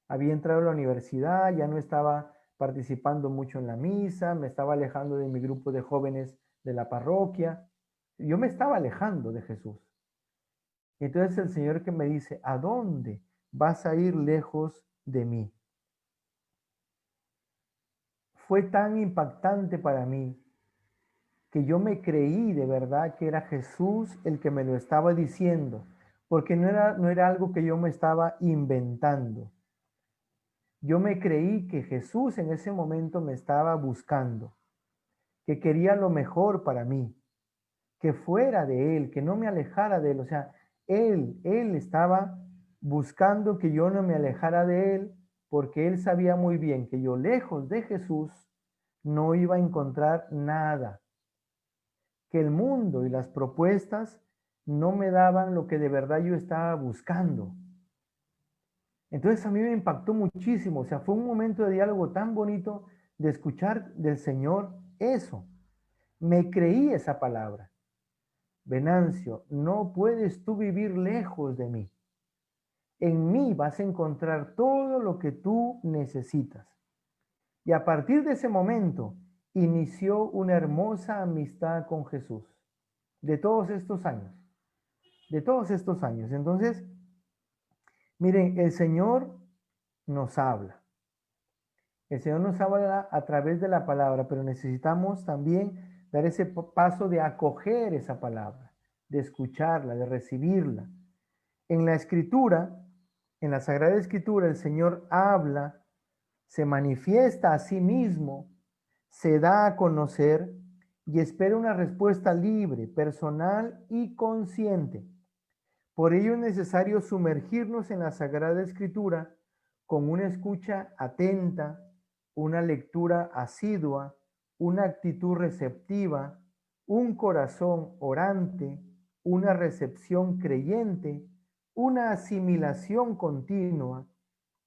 Speaker 1: Había entrado a la universidad, ya no estaba participando mucho en la misa, me estaba alejando de mi grupo de jóvenes de la parroquia. Yo me estaba alejando de Jesús. Entonces el Señor que me dice, ¿a dónde vas a ir lejos de mí? Fue tan impactante para mí que yo me creí de verdad que era Jesús el que me lo estaba diciendo, porque no era algo que yo me estaba inventando. Yo me creí que Jesús en ese momento me estaba buscando, que quería lo mejor para mí, que fuera de Él, que no me alejara de Él. O sea, Él estaba buscando que yo no me alejara de Él, porque Él sabía muy bien que yo lejos de Jesús no iba a encontrar nada, que el mundo y las propuestas no me daban lo que de verdad yo estaba buscando. Entonces a mí me impactó muchísimo, o sea, fue un momento de diálogo tan bonito de escuchar del Señor eso. Me creí esa palabra. Venancio, no puedes tú vivir lejos de mí. En mí vas a encontrar todo lo que tú necesitas. Y a partir de ese momento, inició una hermosa amistad con Jesús. De todos estos años. De todos estos años. Entonces, miren, el Señor nos habla. El Señor nos habla a través de la palabra, pero necesitamos también dar ese paso de acoger esa palabra, de escucharla, de recibirla. En la Escritura, en la Sagrada Escritura, el Señor habla, se manifiesta a sí mismo, se da a conocer y espera una respuesta libre, personal y consciente. Por ello es necesario sumergirnos en la Sagrada Escritura con una escucha atenta, una lectura asidua, una actitud receptiva, un corazón orante, una recepción creyente, una asimilación continua,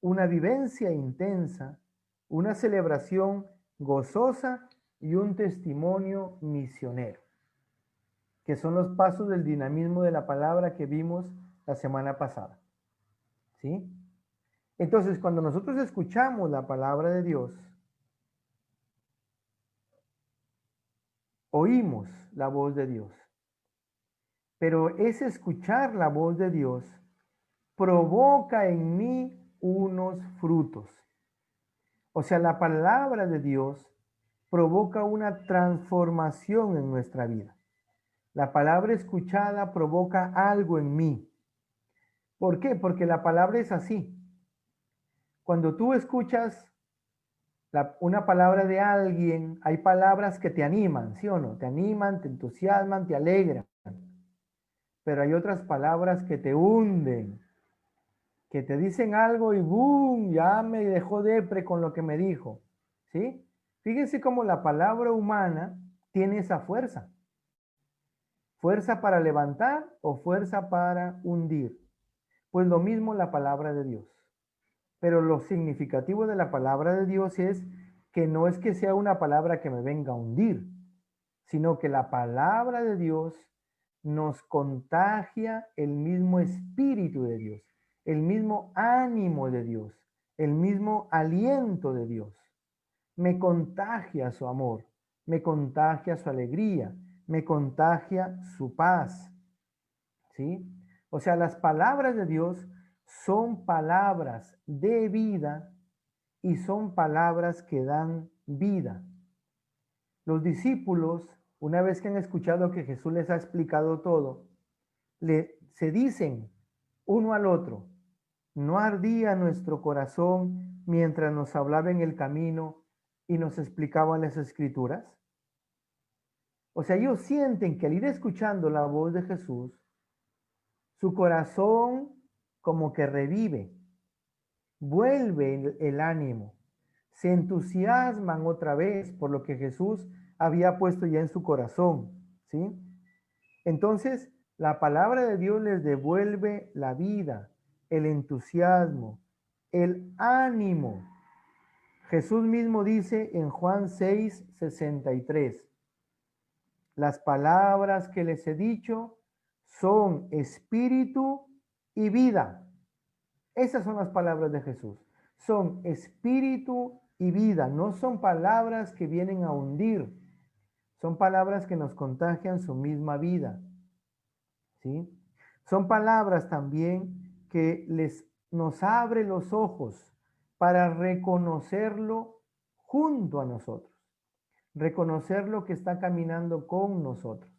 Speaker 1: una vivencia intensa, una celebración gozosa y un testimonio misionero, que son los pasos del dinamismo de la palabra que vimos la semana pasada. ¿Sí? Entonces, cuando nosotros escuchamos la palabra de Dios, oímos la voz de Dios. Pero ese escuchar la voz de Dios provoca en mí unos frutos. O sea, la palabra de Dios provoca una transformación en nuestra vida. La palabra escuchada provoca algo en mí. ¿Por qué? Porque la palabra es así. Cuando tú escuchas una palabra de alguien, hay palabras que te animan, ¿sí o no? Te animan, te entusiasman, te alegran. Pero hay otras palabras que te hunden, que te dicen algo y ¡boom! Ya me dejó depre con lo que me dijo, ¿sí? Fíjense cómo la palabra humana tiene esa fuerza. ¿Fuerza para levantar o fuerza para hundir? Pues lo mismo la palabra de Dios. Pero lo significativo de la palabra de Dios es que no es que sea una palabra que me venga a hundir, sino que la palabra de Dios nos contagia el mismo espíritu de Dios, el mismo ánimo de Dios, el mismo aliento de Dios. Me contagia su amor, me contagia su alegría, me contagia su paz. ¿Sí? O sea, las palabras de Dios son palabras de vida y son palabras que dan vida. Los discípulos, una vez que han escuchado que Jesús les ha explicado todo, se dicen uno al otro, ¿no ardía nuestro corazón mientras nos hablaba en el camino y nos explicaba las escrituras? O sea, ellos sienten que al ir escuchando la voz de Jesús, su corazón como que revive, vuelve el ánimo, se entusiasman otra vez por lo que Jesús había puesto ya en su corazón, ¿sí? Entonces, la palabra de Dios les devuelve la vida, el entusiasmo, el ánimo. Jesús mismo dice en Juan 6:63, las palabras que les he dicho son espíritu y vida. Esas son las palabras de Jesús. Son espíritu y vida. No son palabras que vienen a hundir. Son palabras que nos contagian su misma vida. ¿Sí? Son palabras también que nos abre los ojos para reconocerlo junto a nosotros. Reconocer lo que está caminando con nosotros.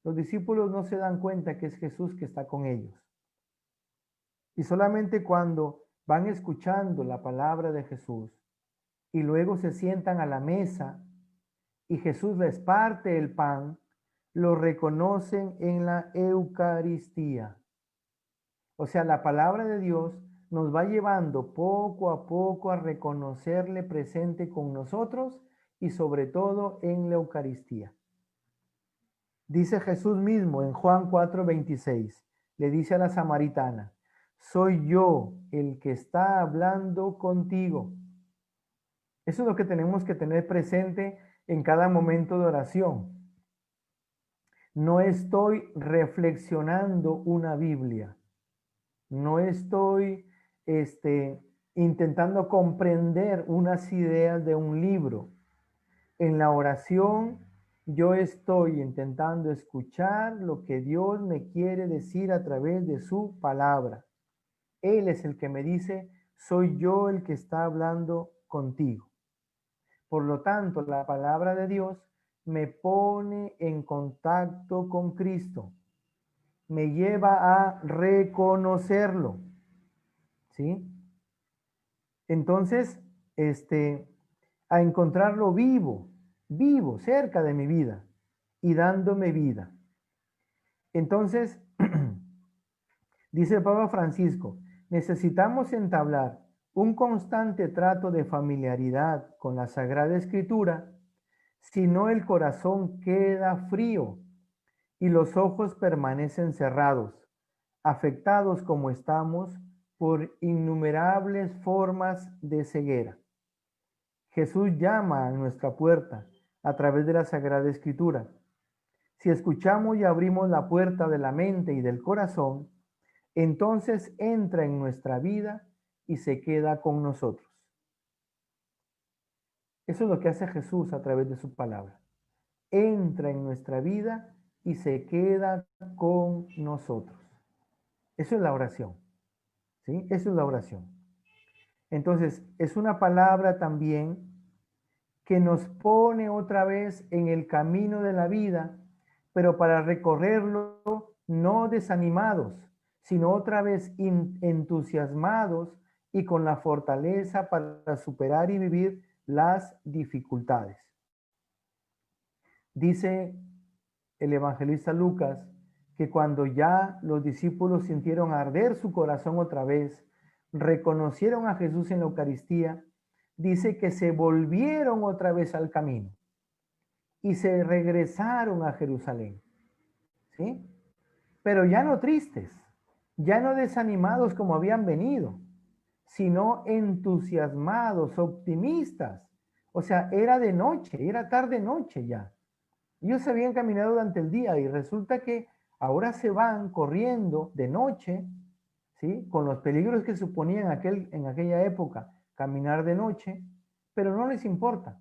Speaker 1: Los discípulos no se dan cuenta que es Jesús que está con ellos. Y solamente cuando van escuchando la palabra de Jesús y luego se sientan a la mesa y Jesús les parte el pan, lo reconocen en la Eucaristía. O sea, la palabra de Dios nos va llevando poco a poco a reconocerle presente con nosotros y sobre todo en la Eucaristía. Dice Jesús mismo en Juan 4:26, le dice a la samaritana, soy yo el que está hablando contigo. Eso es lo que tenemos que tener presente en cada momento de oración. No estoy reflexionando una Biblia. No estoy intentando comprender unas ideas de un libro. En la oración yo estoy intentando escuchar lo que Dios me quiere decir a través de su palabra. Él es el que me dice, soy yo el que está hablando contigo. Por lo tanto, la palabra de Dios me pone en contacto con Cristo, me lleva a reconocerlo, ¿sí? Entonces, a encontrarlo vivo, vivo, cerca de mi vida y dándome vida. Entonces, dice el Papa Francisco, necesitamos entablar un constante trato de familiaridad con la Sagrada Escritura, si no el corazón queda frío y los ojos permanecen cerrados, afectados como estamos por innumerables formas de ceguera. Jesús llama a nuestra puerta a través de la Sagrada Escritura. Si escuchamos y abrimos la puerta de la mente y del corazón, entonces entra en nuestra vida y se queda con nosotros. Eso es lo que hace Jesús a través de su palabra. Entra en nuestra vida y se queda con nosotros. Eso es la oración. ¿Sí? Eso es la oración. Entonces, es una palabra también que nos pone otra vez en el camino de la vida, pero para recorrerlo no desanimados, sino otra vez entusiasmados y con la fortaleza para superar y vivir las dificultades. Dice el evangelista Lucas que cuando ya los discípulos sintieron arder su corazón otra vez, reconocieron a Jesús en la Eucaristía, dice que se volvieron otra vez al camino y se regresaron a Jerusalén. ¿Sí? Pero ya no tristes, ya no desanimados como habían venido, sino entusiasmados, optimistas. O sea, era de noche, era tarde-noche ya. Ellos habían caminado durante el día y resulta que ahora se van corriendo de noche, ¿sí? Con los peligros que suponía en aquella época caminar de noche, pero no les importa.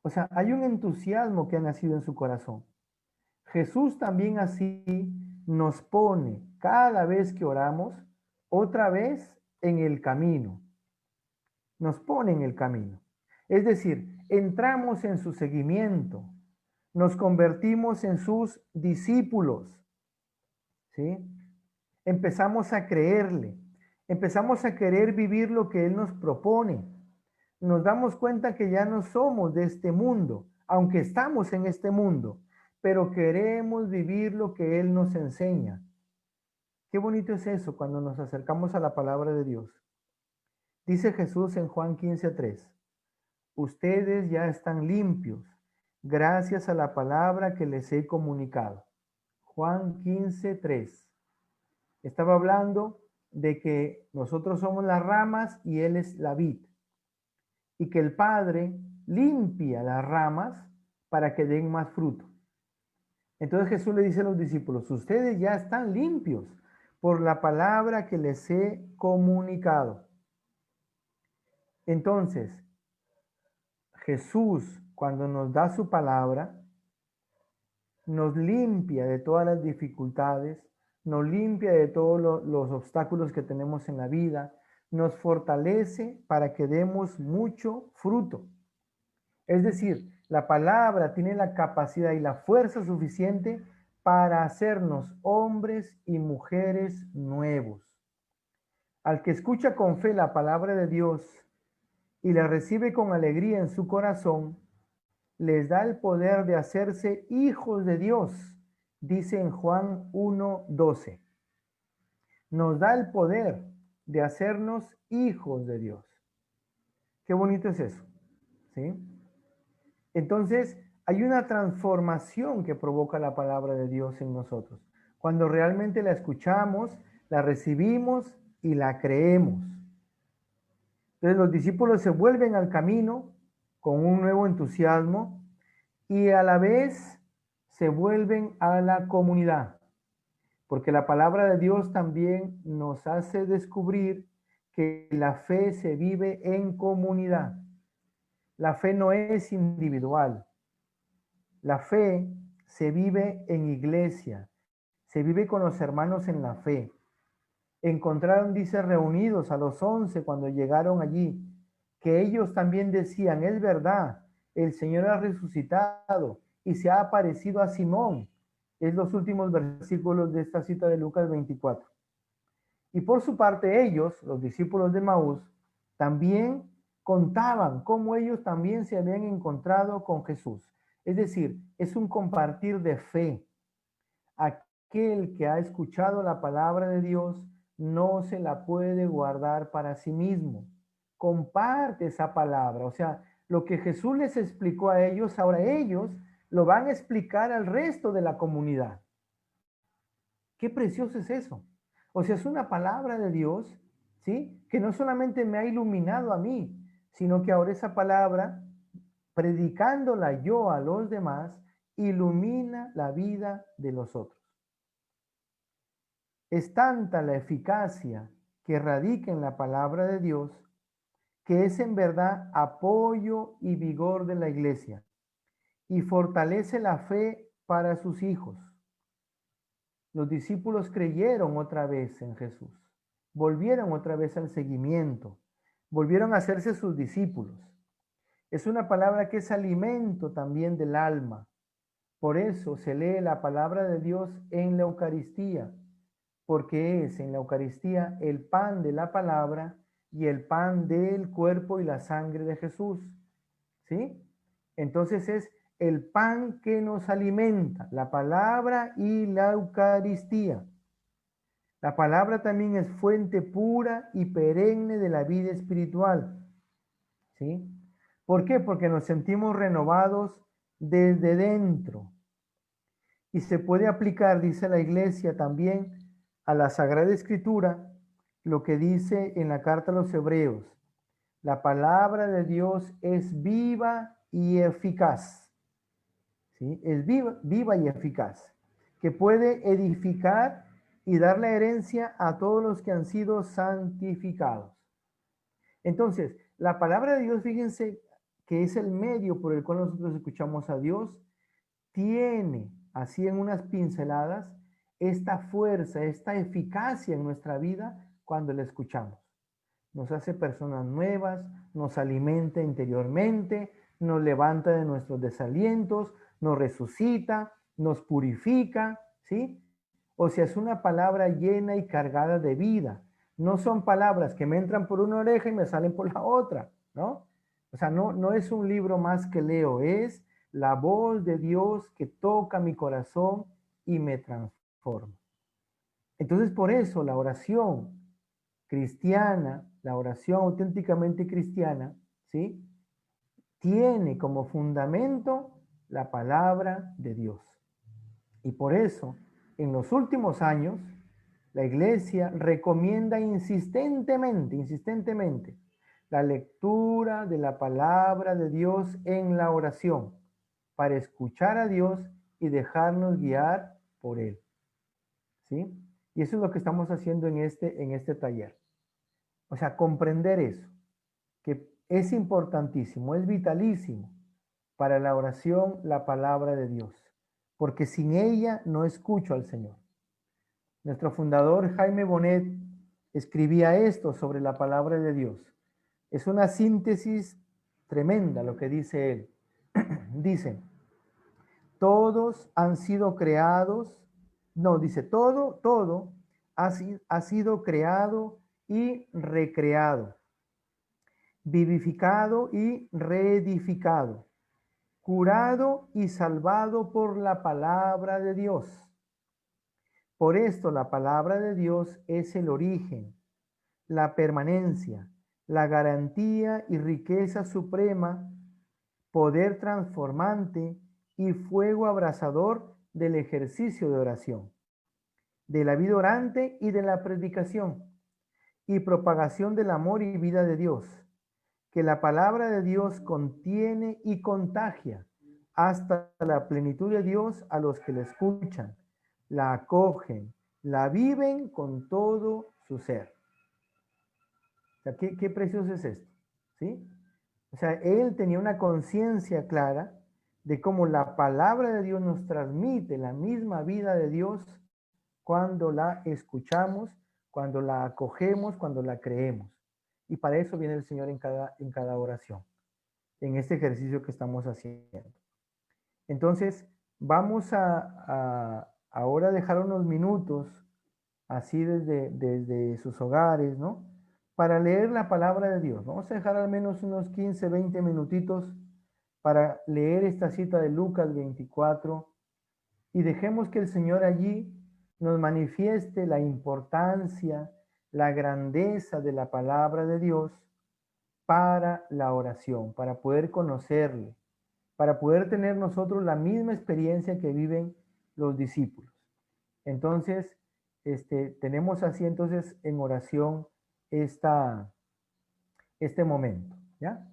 Speaker 1: O sea, hay un entusiasmo que ha nacido en su corazón. Jesús también así nos pone cada vez que oramos otra vez en el camino. Nos pone en el camino. Es decir, entramos en su seguimiento, nos convertimos en sus discípulos, ¿sí? Empezamos a creerle, empezamos a querer vivir lo que Él nos propone. Nos damos cuenta que ya no somos de este mundo, aunque estamos en este mundo, pero queremos vivir lo que Él nos enseña. Qué bonito es eso cuando nos acercamos a la palabra de Dios. Dice Jesús en Juan 15:3, ustedes ya están limpios gracias a la palabra que les he comunicado. Juan 15:3. Estaba hablando de que nosotros somos las ramas y Él es la vid. Y que el Padre limpia las ramas para que den más fruto. Entonces Jesús le dice a los discípulos, ustedes ya están limpios por la palabra que les he comunicado. Entonces, Jesús, cuando nos da su palabra, nos limpia de todas las dificultades, nos limpia de todos los obstáculos que tenemos en la vida, nos fortalece para que demos mucho fruto. Es decir, la palabra tiene la capacidad y la fuerza suficiente para hacernos hombres y mujeres nuevos. Al que escucha con fe la palabra de Dios y la recibe con alegría en su corazón, les da el poder de hacerse hijos de Dios, dice en Juan 1:12. Nos da el poder de hacernos hijos de Dios. Qué bonito es eso, ¿sí? Entonces, hay una transformación que provoca la palabra de Dios en nosotros. Cuando realmente la escuchamos, la recibimos y la creemos. Entonces, los discípulos se vuelven al camino con un nuevo entusiasmo y a la vez se vuelven a la comunidad. Porque la palabra de Dios también nos hace descubrir que la fe se vive en comunidad. La fe no es individual. La fe se vive en iglesia, se vive con los hermanos en la fe. Encontraron, dice, reunidos a los 11 cuando llegaron allí, que ellos también decían, es verdad, el Señor ha resucitado y se ha aparecido a Simón. Es los últimos versículos de esta cita de Lucas 24. Y por su parte ellos, los discípulos de Maús, también contaban cómo ellos también se habían encontrado con Jesús. Es decir, es un compartir de fe. Aquel que ha escuchado la palabra de Dios no se la puede guardar para sí mismo. Comparte esa palabra. O sea, lo que Jesús les explicó a ellos, ahora ellos lo van a explicar al resto de la comunidad. Qué precioso es eso. O sea, es una palabra de Dios, ¿sí? Que no solamente me ha iluminado a mí, sino que ahora esa palabra, predicándola yo a los demás, ilumina la vida de los otros. Es tanta la eficacia que radica en la palabra de Dios, que es en verdad apoyo y vigor de la iglesia y fortalece la fe para sus hijos. Los discípulos creyeron otra vez en Jesús, volvieron otra vez al seguimiento, volvieron a hacerse sus discípulos. Es una palabra que es alimento también del alma. Por eso se lee la palabra de Dios en la Eucaristía, porque es en la Eucaristía el pan de la palabra y el pan del cuerpo y la sangre de Jesús. ¿Sí? Entonces es el pan que nos alimenta, la palabra y la Eucaristía. La palabra también es fuente pura y perenne de la vida espiritual. ¿Sí? ¿Por qué? Porque nos sentimos renovados desde dentro. Y se puede aplicar, dice la Iglesia, también a la Sagrada Escritura, lo que dice en la carta a los Hebreos. La palabra de Dios es viva y eficaz. ¿Sí? Es viva y eficaz, que puede edificar y dar la herencia a todos los que han sido santificados. Entonces, la palabra de Dios, fíjense que es el medio por el cual nosotros escuchamos a Dios, tiene, así en unas pinceladas, esta fuerza, esta eficacia en nuestra vida cuando la escuchamos. Nos hace personas nuevas, nos alimenta interiormente, nos levanta de nuestros desalientos, nos resucita, nos purifica, ¿sí? O sea, es una palabra llena y cargada de vida. No son palabras que me entran por una oreja y me salen por la otra, ¿no? O sea, no es un libro más que leo, es la voz de Dios que toca mi corazón y me transforma. Entonces, por eso la oración cristiana, la oración auténticamente cristiana, ¿sí? Tiene como fundamento la palabra de Dios. Y por eso, en los últimos años, la Iglesia recomienda insistentemente, la lectura de la palabra de Dios en la oración, para escuchar a Dios y dejarnos guiar por Él. ¿Sí? Y eso es lo que estamos haciendo en este taller. O sea, comprender eso, que es importantísimo, es vitalísimo para la oración la palabra de Dios, porque sin ella no escucho al Señor. Nuestro fundador Jaime Bonet escribía esto sobre la palabra de Dios. Es una síntesis tremenda lo que dice él. Dice, todos han sido creados, no, dice, todo ha sido creado y recreado, vivificado y reedificado, curado y salvado por la palabra de Dios. Por esto la palabra de Dios es el origen, la permanencia, la garantía y riqueza suprema, poder transformante y fuego abrasador del ejercicio de oración, de la vida orante y de la predicación y propagación del amor y vida de Dios, que la palabra de Dios contiene y contagia hasta la plenitud de Dios a los que la escuchan, la acogen, la viven con todo su ser. O sea, qué precioso es esto, ¿sí? O sea, él tenía una conciencia clara de cómo la palabra de Dios nos transmite la misma vida de Dios cuando la escuchamos, cuando la acogemos, cuando la creemos. Y para eso viene el Señor en cada oración, en este ejercicio que estamos haciendo. Entonces, vamos a ahora dejar unos minutos, así desde sus hogares, ¿no? Para leer la palabra de Dios. Vamos a dejar al menos unos 15, 20 minutitos para leer esta cita de Lucas 24 y dejemos que el Señor allí nos manifieste la importancia, la grandeza de la palabra de Dios para la oración, para poder conocerle, para poder tener nosotros la misma experiencia que viven los discípulos. Entonces, tenemos así entonces en oración este momento, ¿ya?